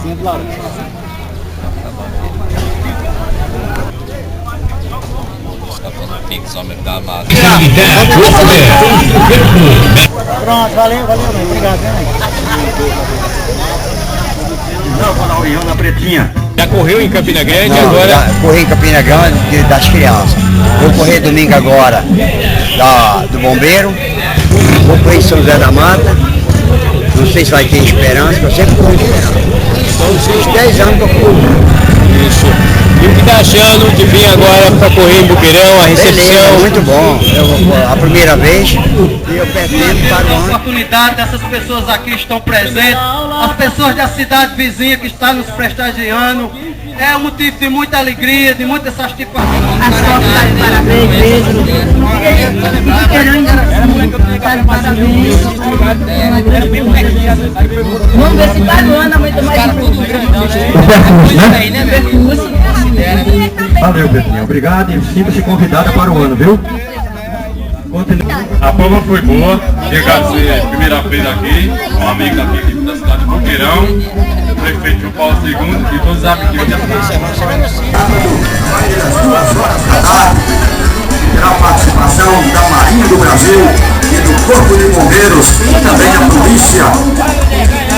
cabecinha do lado. Pronto, valeu, mãe. Obrigado, né? Não, para o Ião da Pretinha. Já correu em Campina Grande? Não, agora? já corri em Campina Grande das crianças. Vou correr domingo agora do bombeiro. Vou correr em São José da Mata. Não sei se vai ter esperança, porque eu sempre corro de esperança. Então, uns 10 anos que eu corro. Isso. E o que está achando de vir agora para correr em Boqueirão, a recepção? Beleza, muito bom. A primeira vez e eu pretendo para o ano. Oportunidade dessas pessoas aqui estão presentes, as pessoas da cidade vizinha que estão nos prestigiando. É um motivo de muita alegria, de muita satisfação. Parabéns mesmo. Vamos ver se para o ano aumenta mais Valeu, Betinha. Obrigado e sinta-se convidada para o ano, viu? A prova foi boa, chegar a ser primeira vez aqui, um amigo aqui da cidade de Boqueirão, o prefeito João Paulo II e todos os amiguinhos da cidade. Terá a participação da Marinha do Brasil e do Corpo de Bombeiros e também a polícia.